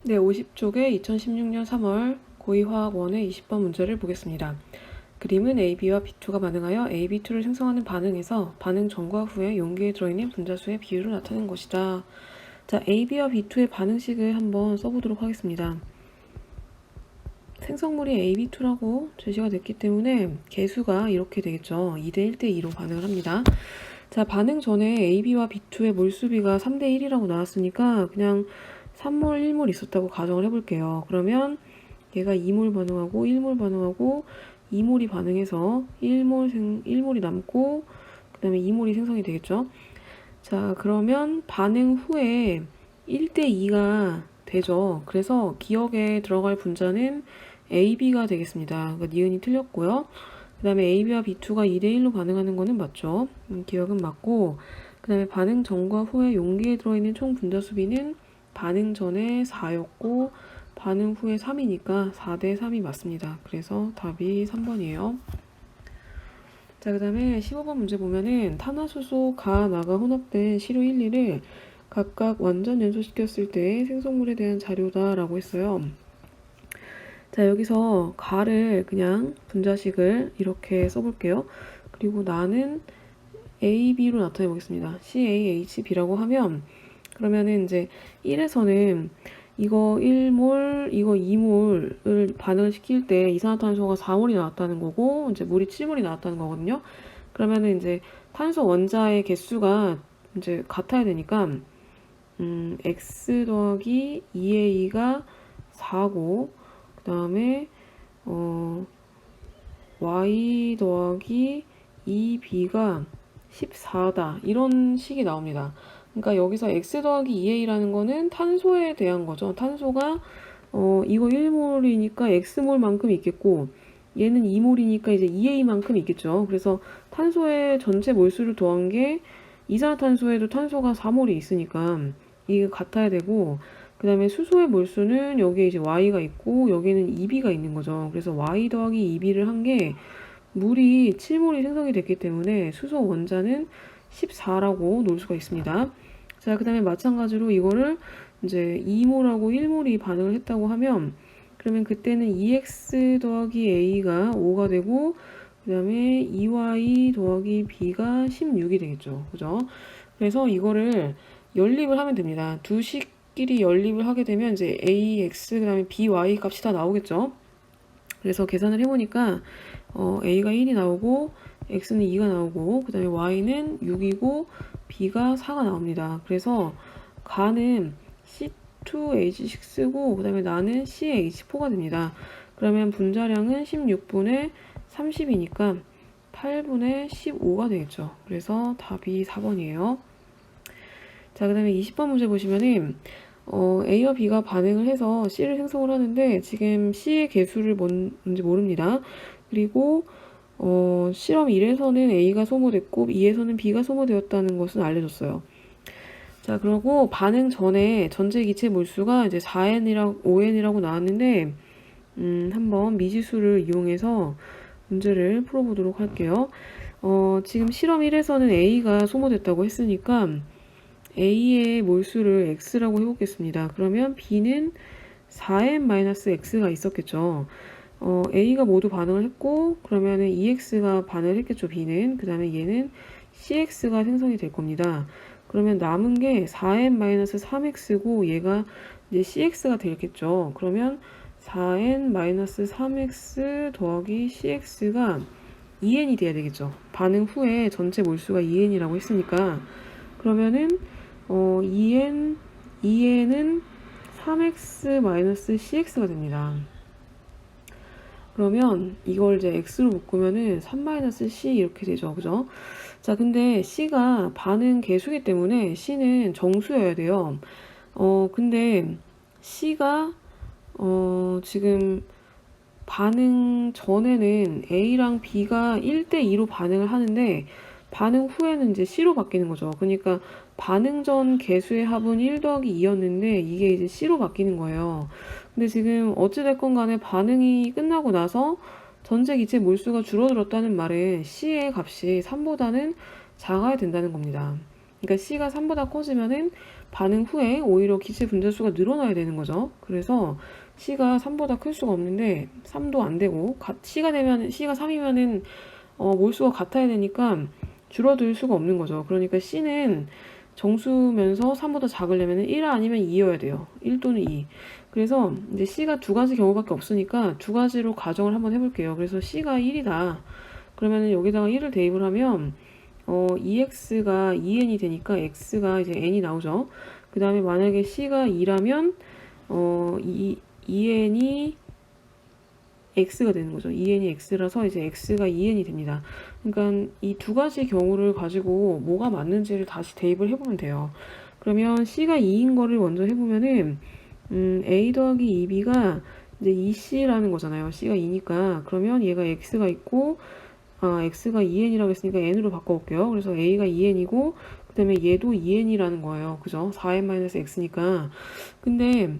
네, 50쪽의 2016년 3월 고위화학원의 20번 문제를 보겠습니다. 그림은 AB와 B2가 반응하여 AB2를 생성하는 반응에서 반응 전과 후에 용기에 들어있는 분자수의 비율을 나타낸 것이다. 자, AB와 B2의 반응식을 한번 써보도록 하겠습니다. 생성물이 AB2라고 제시가 됐기 때문에 개수가 이렇게 되겠죠. 2대 1대2로 반응을 합니다. 자, 반응 전에 AB와 B2의 몰수비가 3대 1이라고 나왔으니까 그냥 3몰, 1몰 있었다고 가정을 해볼게요. 그러면 얘가 2몰 반응하고 1몰 반응하고 2몰이 반응해서 1몰이 남고 그 다음에 2몰이 생성이 되겠죠. 자, 그러면 반응 후에 1대2가 되죠. 그래서 기억에 들어갈 분자는 AB가 되겠습니다. 그러니까 니은이 틀렸고요. 그 다음에 AB와 B2가 2대1로 반응하는 거는 맞죠. 기억은 맞고, 그 다음에 반응 전과 후에 용기에 들어있는 총 분자수비는 반응 전에 4였고 반응 후에 3이니까 4대 3이 맞습니다. 그래서 답이 3번이에요. 자, 그 다음에 15번 문제 보면은 탄화수소, 가, 나가 혼합된 시료 1, 2를 각각 완전 연소시켰을 때 생성물에 대한 자료다라고 했어요. 자, 여기서 가를 그냥 분자식을 이렇게 써볼게요. 그리고 나는 AB로 나타내 보겠습니다. CAHB라고 하면 그러면은 이제 1에서는 이거 1몰, 이거 2몰을 반응을 시킬 때 이산화탄소가 4몰이 나왔다는 거고 이제 물이 7몰이 나왔다는 거거든요. 그러면은 이제 탄소 원자의 개수가 이제 같아야 되니까 X 더하기 2A가 4고 그 다음에 Y 더하기 2B가 14다 이런 식이 나옵니다. 그러니까 여기서 X 더하기 2A라는 거는 탄소에 대한 거죠. 탄소가 이거 1몰이니까 X몰만큼 있겠고 얘는 2몰이니까 이제 2A만큼 있겠죠. 그래서 탄소의 전체 몰수를 더한 게 이산화탄소에도 탄소가 4몰이 있으니까 이게 같아야 되고 그 다음에 수소의 몰수는 여기에 이제 Y가 있고 여기는 2B가 있는 거죠. 그래서 Y 더하기 2B를 한 게 물이 7몰이 생성이 됐기 때문에 수소 원자는 14라고 놓을 수가 있습니다. 자, 그 다음에 마찬가지로 이거를 이제 2몰하고 1몰이 반응을 했다고 하면 그러면 그때는 2x 더하기 a가 5가 되고 그 다음에 2y 더하기 b가 16이 되겠죠. 그죠? 그래서 이거를 연립을 하면 됩니다. 두 식끼리 연립을 하게 되면 이제 ax 그 다음에 by 값이 다 나오겠죠. 그래서 계산을 해보니까 a가 1이 나오고 x는 2가 나오고 그 다음에 y는 6이고 b가 4가 나옵니다. 그래서 가는 C2H6고 그 다음에 나는 CH4가 됩니다. 그러면 분자량은 16분의 30이니까 8분의 15가 되겠죠. 그래서 답이 4번이에요. 자, 그 다음에 20번 문제 보시면은 A와 B가 반응을 해서 C를 생성을 하는데 지금 C의 개수를 뭔지 모릅니다. 그리고 실험 1에서는 A가 소모됐고 2에서는 B가 소모되었다는 것은 알려줬어요. 자, 그리고 반응 전에 전체 기체 몰수가 이제 4N이라고 5N이라고 나왔는데 한번 미지수를 이용해서 문제를 풀어보도록 할게요. 지금 실험 1에서는 A가 소모됐다고 했으니까 A의 몰수를 X라고 해보겠습니다. 그러면 B는 4n-x가 있었겠죠. A가 모두 반응을 했고 그러면은 EX가 반응을 했겠죠. B는. 그 다음에 얘는 CX가 생성이 될 겁니다. 그러면 남은 게 4n-3x고 얘가 이제 CX가 되겠죠. 그러면 4n-3x 더하기 CX가 2n이 돼야 되겠죠. 반응 후에 전체 몰수가 2n이라고 했으니까 그러면은 2n은 3x-cx가 됩니다. 그러면 이걸 이제 x로 묶으면은 3-c 이렇게 되죠. 그죠? 자, 근데 c가 반응 개수기 때문에 c는 정수여야 돼요. 근데 c가 지금 반응 전에는 A랑 B가 1대2로 반응을 하는데 반응 후에는 이제 C로 바뀌는 거죠. 그러니까 반응 전 개수의 합은 1 더하기 2였는데 이게 이제 C로 바뀌는 거예요. 근데 지금 어찌됐건 간에 반응이 끝나고 나서 전체 기체 몰수가 줄어들었다는 말은 C의 값이 3보다는 작아야 된다는 겁니다. 그러니까 C가 3보다 커지면은 반응 후에 오히려 기체 분자수가 늘어나야 되는 거죠. 그래서 C가 3보다 클 수가 없는데 3도 안 되고 C가 3이면은 몰수가 같아야 되니까 줄어들 수가 없는 거죠. 그러니까 C는 정수면서 3보다 작으려면 1 아니면 2여야 돼요. 1 또는 2. 그래서 이제 C가 두 가지 경우밖에 없으니까 두 가지로 가정을 한번 해볼게요. 그래서 C가 1이다. 그러면 여기다가 1을 대입을 하면 2x가 2n이 되니까 x가 이제 n이 나오죠. 그 다음에 만약에 C가 2라면 2n이 x가 되는 거죠. 2n이 x라서 이제 x가 2n이 됩니다. 그러니까 이 두 가지 경우를 가지고 뭐가 맞는지를 다시 대입을 해보면 돼요. 그러면 C가 2인 거를 먼저 해보면은 a 더하기 2b가 이제 2c라는 거잖아요. C가 2니까 그러면 얘가 x가 있고 x가 2n이라고 했으니까 n으로 바꿔볼게요. 그래서 a가 2n이고 그 다음에 얘도 2n이라는 거예요. 그죠? 4n-x니까. 근데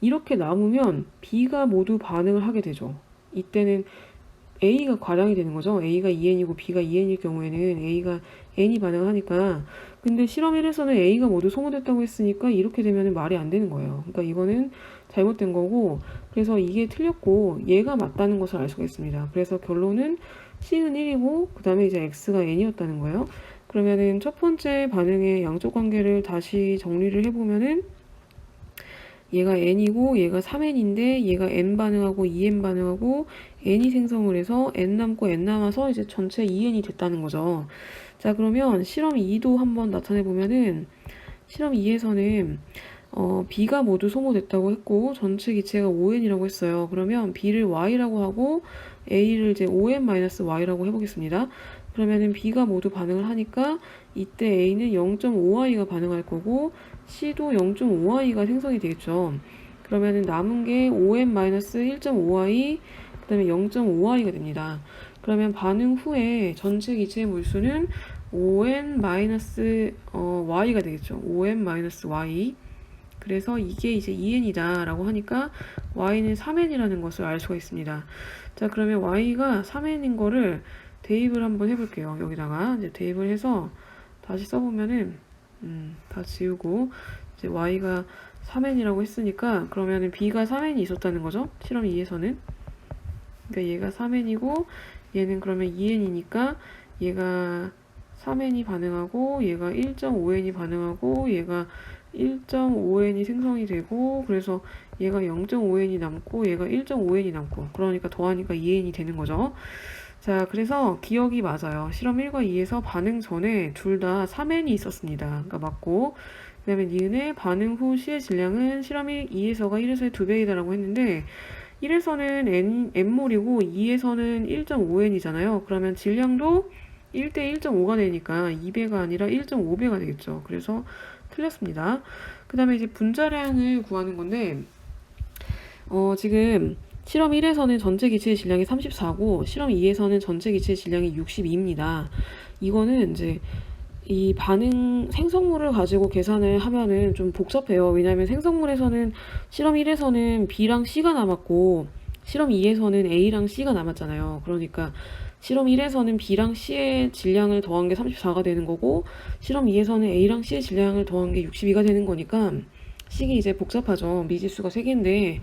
이렇게 남으면 b가 모두 반응을 하게 되죠. 이때는 a가 과량이 되는 거죠. a가 2n이고 b가 2n일 경우에는 a가 n이 반응을 하니까. 근데 실험 1에서는 a가 모두 소모됐다고 했으니까 이렇게 되면 말이 안 되는 거예요. 그러니까 이거는 잘못된 거고, 그래서 이게 틀렸고 얘가 맞다는 것을 알 수가 있습니다. 그래서 결론은 C는 1이고 그 다음에 이제 X가 N이었다는 거예요. 그러면은 첫 번째 반응의 양쪽 관계를 다시 정리를 해보면은 얘가 N이고 얘가 3N인데 얘가 N 반응하고 2N 반응하고 N이 생성을 해서 N 남고 N 남아서 이제 전체 2N이 됐다는 거죠. 자, 그러면 실험 2도 한번 나타내 보면은 실험 2에서는 B가 모두 소모됐다고 했고 전체 기체가 5n이라고 했어요. 그러면 B를 y라고 하고 A를 이제 5n-y라고 해보겠습니다. 그러면은 B가 모두 반응을 하니까 이때 A는 0.5y가 반응할 거고 C도 0.5y가 생성이 되겠죠. 그러면은 남은 게 5n-1.5y 그 다음에 0.5y가 됩니다. 그러면 반응 후에 전체 기체의 몰수는 5n-y가 되겠죠. 5n-y. 그래서 이게 이제 2n이다 라고 하니까 y는 3n이라는 것을 알 수가 있습니다. 자, 그러면 y가 3n인 거를 대입을 한번 해볼게요. 여기다가 이제 대입을 해서 다시 써보면은 다 지우고 이제 y가 3n이라고 했으니까 그러면은 b가 3n이 있었다는 거죠. 실험 2에서는. 그러니까 얘가 3n이고 얘는 그러면 2n이니까 얘가 3n이 반응하고 얘가 1.5n이 반응하고 얘가 1.5n이 생성이 되고 그래서 얘가 0.5n이 남고 얘가 1.5n이 남고 그러니까 더하니까 2n이 되는 거죠. 자, 그래서 기억이 맞아요. 실험 1과 2에서 반응 전에 둘 다 3n이 있었습니다. 그러니까 맞고 그 다음에 니은의 반응 후 C의 질량은 실험 1, 2에서가 1에서의 2배이다 라고 했는데 1에서는 n몰이고 2에서는 1.5n이잖아요. 그러면 질량도 1대 1.5가 되니까 2배가 아니라 1.5배가 되겠죠. 그래서 틀렸습니다. 그 다음에 이제 분자량을 구하는 건데 지금 실험 1에서는 전체 기체의 질량이 34고 실험 2에서는 전체 기체의 질량이 62입니다. 이거는 이제 이 반응 생성물을 가지고 계산을 하면은 좀 복잡해요. 왜냐하면 생성물에서는 실험 1에서는 B랑 C가 남았고 실험 2에서는 A랑 C가 남았잖아요. 그러니까 실험 1에서는 B랑 C의 질량을 더한 게 34가 되는 거고 실험 2에서는 A랑 C의 질량을 더한 게 62가 되는 거니까 식이 이제 복잡하죠. 미지수가 3개인데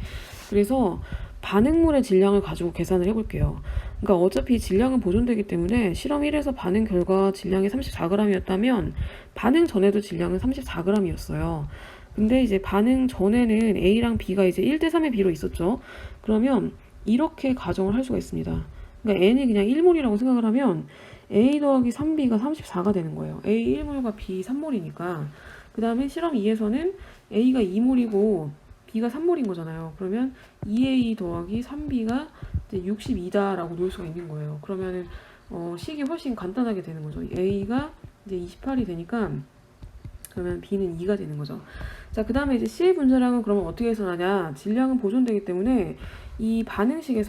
그래서 반응물의 질량을 가지고 계산을 해볼게요. 그러니까 어차피 질량은 보존되기 때문에 실험 1에서 반응 결과 질량이 34g이었다면 반응 전에도 질량은 34g이었어요. 근데 이제 반응 전에는 A랑 B가 이제 1대3의 비로 있었죠. 그러면 이렇게 가정을 할 수가 있습니다. 그러니까 N이 그냥 1몰이라고 생각을 하면 A 더하기 3B가 34가 되는 거예요. A 1몰과 B 3몰이니까. 그 다음에 실험 2에서는 A가 2몰이고 B가 3몰인 거잖아요. 그러면 2A 더하기 3B가 이제 62다라고 놓을 수가 있는 거예요. 그러면은 식이 훨씬 간단하게 되는 거죠. A가 이제 28이 되니까 그러면 B는 2가 되는 거죠. 자, 그 다음에 이제 C의 분자량은 그러면 어떻게 해석하냐? 질량은 보존되기 때문에 이 반응식을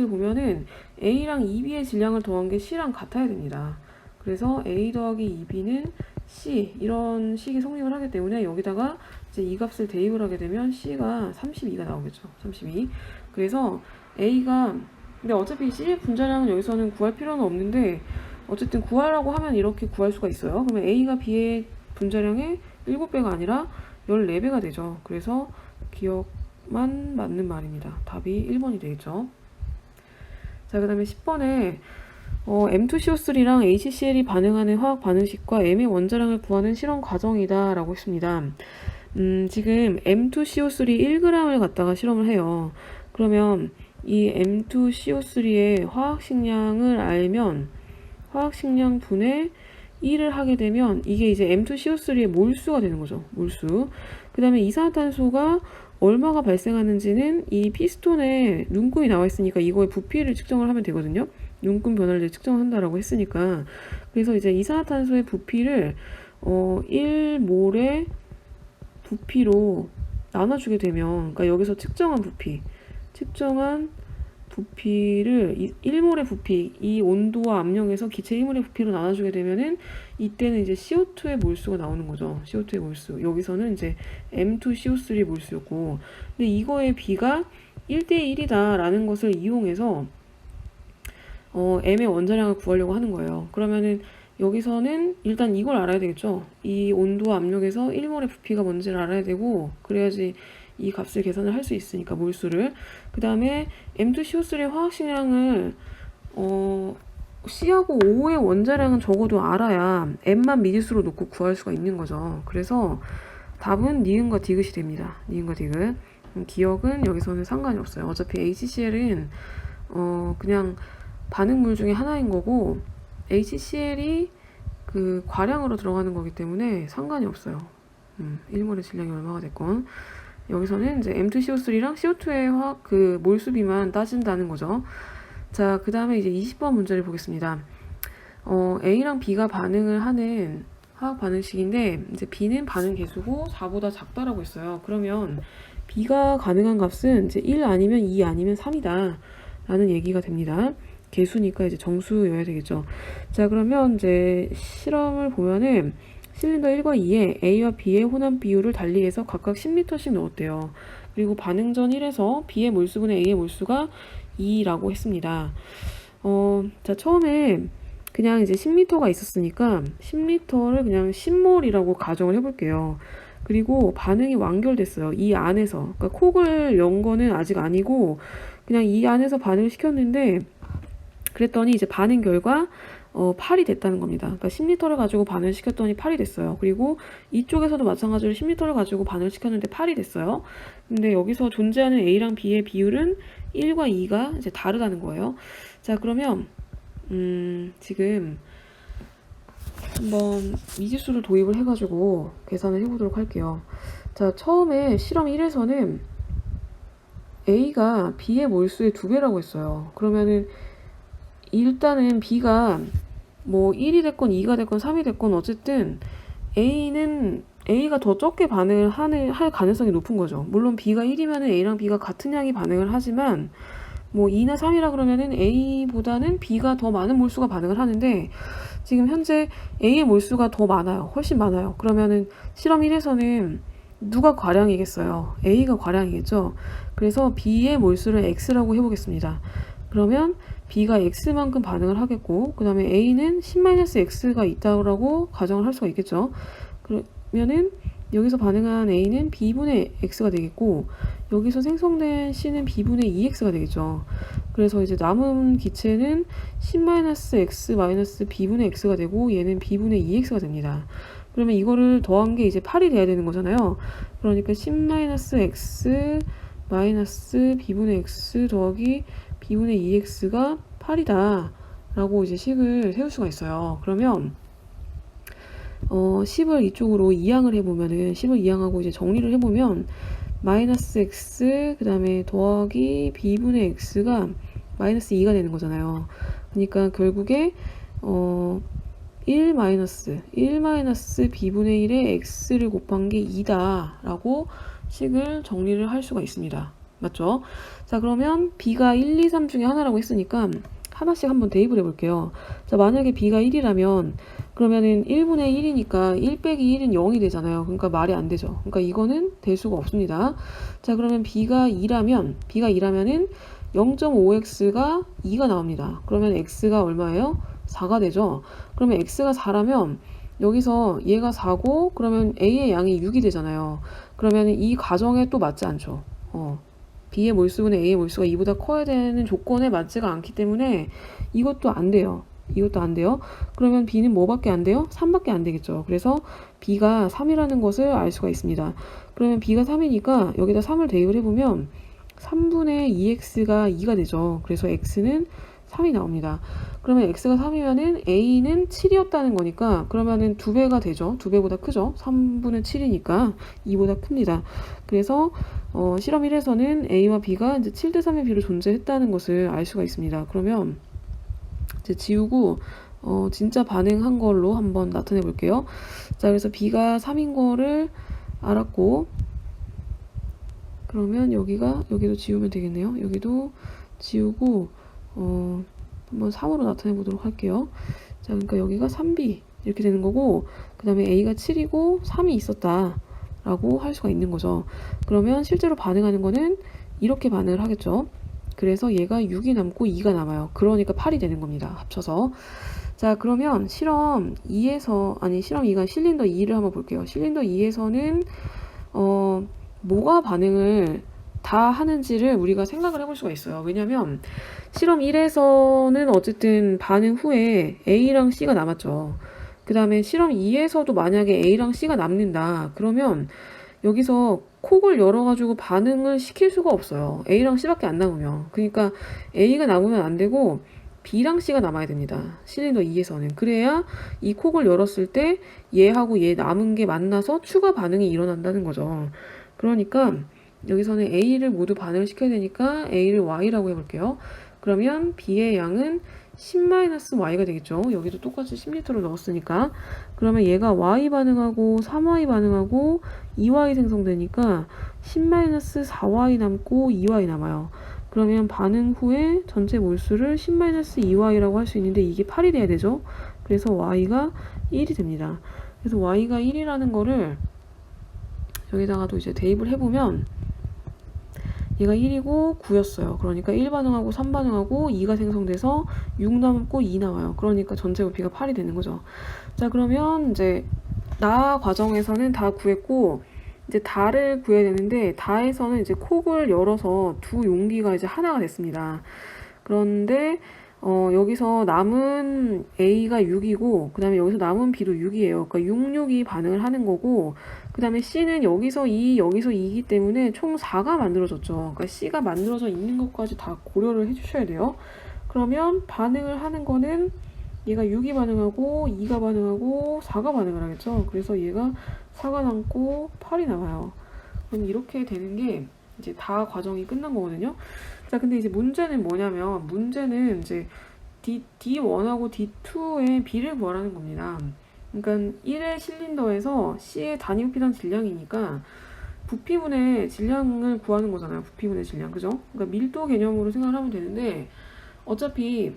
보면은 A랑 2B의 질량을 더한 게 C랑 같아야 됩니다. 그래서 A 더하기 2B는 C 이런 식이 성립을 하기 때문에 여기다가 이제 이 값을 대입을 하게 되면 C가 32가 나오겠죠. 32. 그래서 A가 근데 어차피 C의 분자량은 여기서는 구할 필요는 없는데 어쨌든 구하라고 하면 이렇게 구할 수가 있어요. 그러면 A가 B의 분자량의 7배가 아니라 14배가 되죠. 그래서 기억만 맞는 말입니다. 답이 1번이 되겠죠. 자, 그 다음에 10번에 M2CO3랑 HCl이 반응하는 화학 반응식과 M의 원자량을 구하는 실험 과정이다 라고 했습니다. 지금 M2CO3 1g을 갖다가 실험을 해요. 그러면 이 M2CO3의 화학식량을 알면 화학식량 분의 1을 하게 되면 이게 이제 M2CO3의 몰수가 되는 거죠. 몰수. 그 다음에 이산화탄소가 얼마가 발생하는지는 이 피스톤에 눈금이 나와 있으니까 이거의 부피를 측정을 하면 되거든요. 눈금 변화를 측정한다라고 했으니까. 그래서 이제 이산화탄소의 부피를 1몰의 부피로 나눠주게 되면, 그러니까 여기서 측정한 부피를 1몰의 부피, 이 온도와 압력에서 기체 1몰의 부피로 나눠주게 되면은 이때는 이제 CO2의 몰수가 나오는 거죠. CO2의 몰수. 여기서는 이제 M2CO3 몰수였고, 근데 이거의 비가 1대1이다 라는 것을 이용해서 M의 원자량을 구하려고 하는 거예요. 그러면은 여기서는 일단 이걸 알아야 되겠죠. 이 온도와 압력에서 1몰의 부피가 뭔지를 알아야 되고, 그래야지 이 값을 계산을 할 수 있으니까, 몰수를. 그 다음에 M2CO3의 화학식량을 C하고 O의 원자량은 적어도 알아야 M만 미지수로 놓고 구할 수가 있는 거죠. 그래서 답은 니은과 디귿이 됩니다. 니은과 디귿. 기억은 여기서는 상관이 없어요. 어차피 HCl은 그냥 반응물 중에 하나인 거고, HCl이 그 과량으로 들어가는 거기 때문에 상관이 없어요. 1몰의 질량이 얼마가 됐건. 여기서는 이제 M2CO3랑 CO2의 화학 그 몰수비만 따진다는 거죠. 자, 그 다음에 이제 20번 문제를 보겠습니다. A랑 B가 반응을 하는 화학 반응식인데, 이제 B는 반응 개수고 4보다 작다라고 했어요. 그러면 B가 가능한 값은 이제 1 아니면 2 아니면 3이다 라는 얘기가 됩니다. 개수니까 이제 정수여야 되겠죠. 자, 그러면 이제 실험을 보면은 실린더 1과 2에 A와 B의 혼합 비율을 달리해서 각각 10리터씩 넣었대요. 그리고 반응 전 1에서 B의 몰수분의 A의 몰수가 2라고 했습니다. 자, 처음에 그냥 이제 10리터가 있었으니까 10리터를 그냥 10몰이라고 가정을 해볼게요. 그리고 반응이 완결됐어요. 이 안에서. 그러니까 콕을 연 거는 아직 아니고 그냥 이 안에서 반응을 시켰는데, 그랬더니 이제 반응 결과 8이 됐다는 겁니다. 그러니까 10리터를 가지고 반응을 시켰더니 8이 됐어요. 그리고 이쪽에서도 마찬가지로 10리터를 가지고 반응을 시켰는데 8이 됐어요. 근데 여기서 존재하는 A랑 B의 비율은 1과 2가 이제 다르다는 거예요. 자, 그러면 지금 한번 미지수를 도입을 해가지고 계산을 해보도록 할게요. 자, 처음에 실험 1에서는 A가 B의 몰수의 2배라고 했어요. 그러면은 일단은 B가 뭐 1이 됐건 2가 됐건 3이 됐건 어쨌든 A가 더 적게 반응을 할 가능성이 높은 거죠. 물론 B가 1이면은 A랑 B가 같은 양이 반응을 하지만 뭐 2나 3이라 그러면은 A보다는 B가 더 많은 몰수가 반응을 하는데, 지금 현재 A의 몰수가 더 많아요. 훨씬 많아요. 그러면은 실험 1에서는 누가 과량이겠어요? A가 과량이겠죠. 그래서 B의 몰수를 X라고 해보겠습니다. 그러면 B가 X만큼 반응을 하겠고, 그 다음에 A는 10-X가 있다고 가정을 할 수가 있겠죠. 그러면은 여기서 반응한 A는 B분의 X가 되겠고, 여기서 생성된 C는 B분의 2X가 되겠죠. 그래서 이제 남은 기체는 10-X B분의 X가 되고, 얘는 B분의 2X가 됩니다. 그러면 이거를 더한 게 이제 8이 돼야 되는 거잖아요. 그러니까 10-X B분의 X 더하기 B분의 2X가 8이다 라고 이제 식을 세울 수가 있어요. 그러면 10을 이쪽으로 이항을 해보면은, 10을 이항하고 이제 정리를 해보면 마이너스 X 그 다음에 더하기 B분의 X가 마이너스 2가 되는 거잖아요. 그러니까 결국에 1 마이너스 B분의 1에 X를 곱한 게 2다 라고 식을 정리를 할 수가 있습니다. 맞죠? 자, 그러면 B가 1, 2, 3 중에 하나라고 했으니까 하나씩 한번 대입을 해볼게요. 자, 만약에 B가 1이라면 그러면은 1분의 1이니까 1 빼기 1은 0이 되잖아요. 그러니까 말이 안 되죠. 그러니까 이거는 될 수가 없습니다. 자, 그러면 B가 2라면은 0.5x가 2가 나옵니다. 그러면 x가 얼마예요? 4가 되죠. 그러면 x가 4라면 여기서 얘가 4고 그러면 a의 양이 6이 되잖아요. 그러면 이 가정에 또 맞지 않죠. b의 몰수분의 a의 몰수가 2보다 커야 되는 조건에 맞지가 않기 때문에 이것도 안 돼요. 이것도 안 돼요. 그러면 b는 뭐밖에 안 돼요? 3밖에 안 되겠죠. 그래서 b가 3이라는 것을 알 수가 있습니다. 그러면 b가 3이니까 여기다 3을 대입을 해보면 3분의 2x가 2가 되죠. 그래서 x는 3이 나옵니다. 그러면 x가 3이면은 a는 7이었다는 거니까 그러면은 2배가 되죠. 2배보다 크죠. 3분의 7이니까 2보다 큽니다. 그래서 실험 1에서는 a와 b가 이제 7대 3의 비로 존재했다는 것을 알 수가 있습니다. 그러면 이제 지우고 진짜 반응한 걸로 한번 나타내 볼게요. 자, 그래서 b가 3인 거를 알았고 그러면 여기도 지우면 되겠네요. 여기도 지우고 한번 3으로 나타내 보도록 할게요. 자, 그러니까 여기가 3b 이렇게 되는 거고 그 다음에 a가 7이고 3이 있었다 라고 할 수가 있는 거죠. 그러면 실제로 반응하는 거는 이렇게 반응을 하겠죠. 그래서 얘가 6이 남고 2가 남아요. 그러니까 8이 되는 겁니다. 합쳐서. 자, 그러면 실험 2가 실린더 2를 한번 볼게요. 실린더 2에서는 뭐가 반응을 다 하는지를 우리가 생각을 해볼 수가 있어요. 왜냐면 실험 1에서는 어쨌든 반응 후에 A랑 C가 남았죠. 그 다음에 실험 2에서도 만약에 A랑 C가 남는다. 그러면 여기서 콕을 열어가지고 반응을 시킬 수가 없어요. A랑 C밖에 안 남으면. 그러니까 A가 남으면 안 되고 B랑 C가 남아야 됩니다. 실린더 2에서는. 그래야 이 콕을 열었을 때 얘하고 얘 남은 게 만나서 추가 반응이 일어난다는 거죠. 그러니까 여기서는 A를 모두 반응을 시켜야 되니까 A를 Y라고 해볼게요. 그러면 B의 양은 10-Y가 되겠죠. 여기도 똑같이 10L로 넣었으니까. 그러면 얘가 Y 반응하고 3Y 반응하고 2Y 생성되니까 10-4Y 남고 2Y 남아요. 그러면 반응 후에 전체 몰수를 10-2Y라고 할 수 있는데 이게 8이 돼야 되죠. 그래서 Y가 1이 됩니다. 그래서 Y가 1이라는 거를 여기다가도 이제 대입을 해보면 얘가 1이고 9였어요. 그러니까 1 반응하고 3 반응하고 2가 생성돼서 6 남고 2 나와요. 그러니까 전체 부피가 8이 되는 거죠. 자, 그러면 이제 나 과정에서는 다 구했고 이제 다를 구해야 되는데 다에서는 이제 콕을 열어서 두 용기가 이제 하나가 됐습니다. 그런데 여기서 남은 A가 6이고 그 다음에 여기서 남은 B도 6이에요. 그러니까 6, 6이 반응을 하는 거고 그 다음에 C는 여기서 2, 여기서 2이기 때문에 총 4가 만들어졌죠. 그러니까 C가 만들어져 있는 것까지 다 고려를 해주셔야 돼요. 그러면 반응을 하는 거는 얘가 6이 반응하고 2가 반응하고 4가 반응을 하겠죠. 그래서 얘가 4가 남고 8이 나와요. 그럼 이렇게 되는 게 이제 다 과정이 끝난 거거든요. 자, 근데 이제 문제는 뭐냐면 문제는 이제 D1하고 D2의 B를 구하라는 겁니다. 그러니까 1의 실린더에서 C의 단위 부피당 질량이니까 부피분의 질량을 구하는 거잖아요. 부피분의 질량, 그죠? 그러니까 밀도 개념으로 생각을 하면 되는데 어차피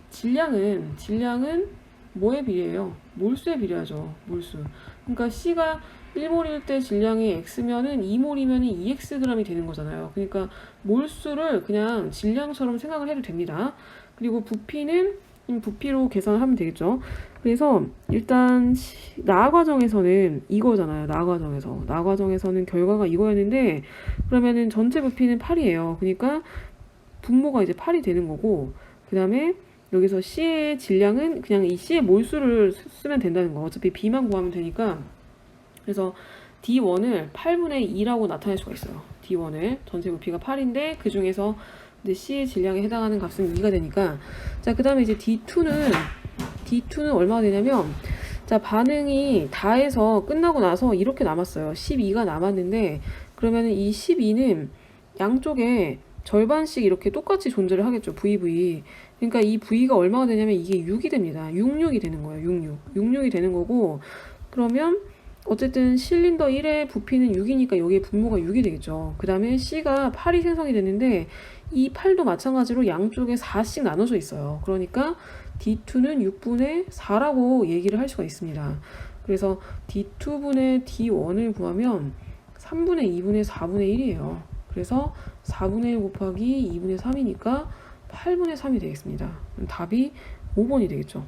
질량은 뭐에 비례해요? 몰수에 비례하죠. 몰수. 그러니까 C가 1몰일 때 질량이 X면은 2몰이면은 2Xg이 되는 거잖아요. 그러니까 몰수를 그냥 질량처럼 생각을 해도 됩니다. 그리고 부피는 부피로 계산을 하면 되겠죠. 그래서 일단 나 과정에서는 이거잖아요. 나 과정에서는 결과가 이거였는데 그러면은 전체 부피는 8이에요. 그러니까 분모가 이제 8이 되는 거고 그 다음에 여기서 C의 질량은 그냥 이 C의 몰수를 쓰면 된다는 거. 어차피 B만 구하면 되니까. 그래서 D1을 8분의 2라고 나타낼 수가 있어요. D1을 전체 부피가 8인데 그 중에서 이제 C의 질량에 해당하는 값은 2가 되니까. 자, 그 다음에 이제 D2는 얼마가 되냐면 자, 반응이 다 해서 끝나고 나서 이렇게 남았어요. 12가 남았는데 그러면은 이 12는 양쪽에 절반씩 이렇게 똑같이 존재를 하겠죠. VV. 그러니까 이 V가 얼마가 되냐면 이게 6이 됩니다. 66이 되는 거예요. 66이 되는 거고 그러면 어쨌든 실린더 1의 부피는 6이니까 여기에 분모가 6이 되겠죠. 그 다음에 C가 8이 생성이 되는데 이 8도 마찬가지로 양쪽에 4씩 나눠져 있어요. 그러니까 D2는 6분의 4라고 얘기를 할 수가 있습니다. 그래서 D2분의 D1을 구하면 3분의 2분의 4분의 1이에요. 그래서 4분의 1 곱하기 2분의 3이니까 8분의 3이 되겠습니다. 답이 5번이 되겠죠.